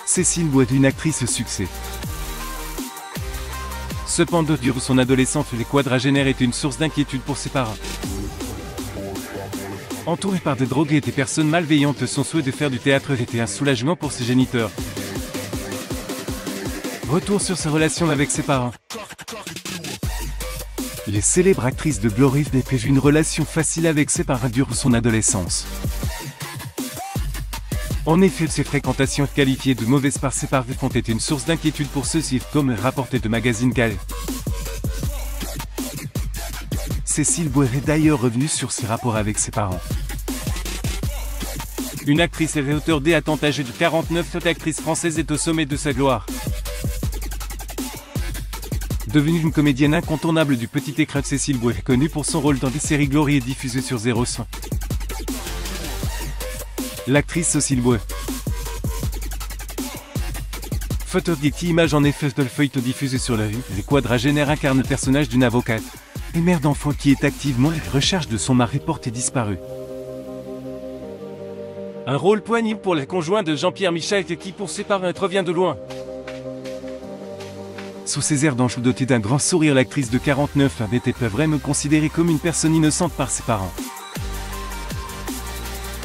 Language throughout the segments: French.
Cécile Bouet est une actrice au succès. Cependant, durant son adolescence, les quadragénaires étaient une source d'inquiétude pour ses parents. Entourée par des drogués et des personnes malveillantes, son souhait de faire du théâtre était un soulagement pour ses géniteurs. Retour sur sa relation avec ses parents. Les célèbres actrices de Glory n'avaient pas eu une relation facile avec ses parents durant son adolescence. En effet, ses fréquentations qualifiées de mauvaises par ses parents ont été une source d'inquiétude pour ceux-ci, comme rapporté de magazine Gal. Cécile Bouet est d'ailleurs revenue sur ses rapports avec ses parents. Une actrice et auteure déattente âgée de 49, cette actrice française est au sommet de sa gloire. Devenue une comédienne incontournable du petit écran, Cécile Bouet est connue pour son rôle dans des séries Glory et diffusées sur 0-100. L'actrice Cécile Bouet. Photo Getty Images. En effet, de feuilleton diffusé sur la rue, les quadragénaires incarnent le personnage d'une avocate et mère d'enfant qui est activement à la recherche de son mari porté disparu. Un rôle poignant pour la conjointe de Jean-Pierre Michel qui, pour ses parents, revient de loin. Sous ses airs d'ange dotée d'un grand sourire, l'actrice de 49 avait été vraiment considérée comme une personne innocente par ses parents.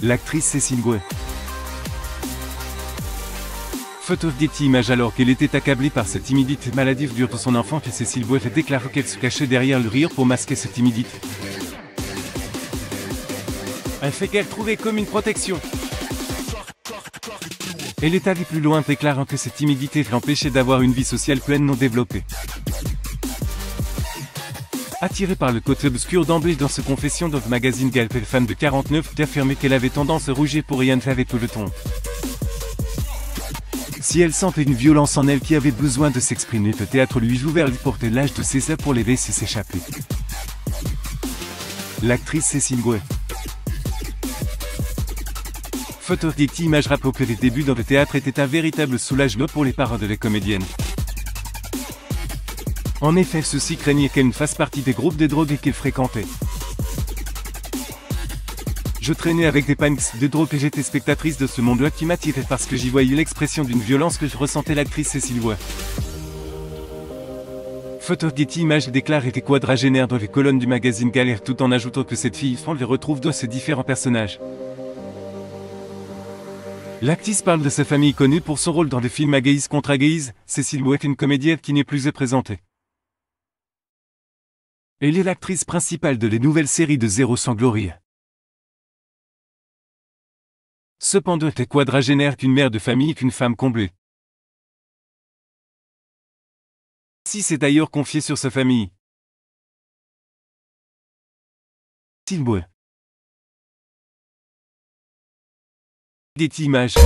L'actrice Cécile Bouet. Photo Getty Images. Alors qu'elle était accablée par sa timidité maladive durant son enfance, Cécile Bouet a déclaré qu'elle se cachait derrière le rire pour masquer sa timidité. Un fait qu'elle trouvait comme une protection. Elle est allée plus loin, déclarant que cette timidité l'empêchait d'avoir une vie sociale pleinement développée. Attirée par le côté obscur d'emblée dans ses confessions dans le magazine Gal, la femme de 49 a affirmé qu'elle avait tendance à rougir pour rien avec tout le ton. Si elle sentait une violence en elle qui avait besoin de s'exprimer, le théâtre lui ouvert les portes à l'âge de 16 ans pour les laisser s'échapper. L'actrice Cécile Bouet. Photo Getty Images rappelle que les débuts dans le théâtre étaient un véritable soulagement pour les parents de la comédienne. En effet, ceux-ci craignaient qu'elle ne fasse partie des groupes de drogue qu'elle fréquentait. Je traînais avec des punks de drogue et j'étais spectatrice de ce monde-là qui m'attirait parce que j'y voyais l'expression d'une violence que je ressentais. L'actrice Cécile Bouet. Photo Getty Images déclare être quadragénaire dans les colonnes du magazine Galère, tout en ajoutant que cette fille les retrouve dans ses différents personnages. L'actrice parle de sa famille connue pour son rôle dans le film Agaïs contre Agaïs. Cécile Bouet est une comédienne qui n'est plus présentée. Elle est l'actrice principale de les nouvelles séries de 0-100 Glory. Cependant, elle est quadragénaire, qu'une mère de famille et qu'une femme comblée. Si s'est d'ailleurs confiée sur sa famille. Cécile Bouet. Getty Images.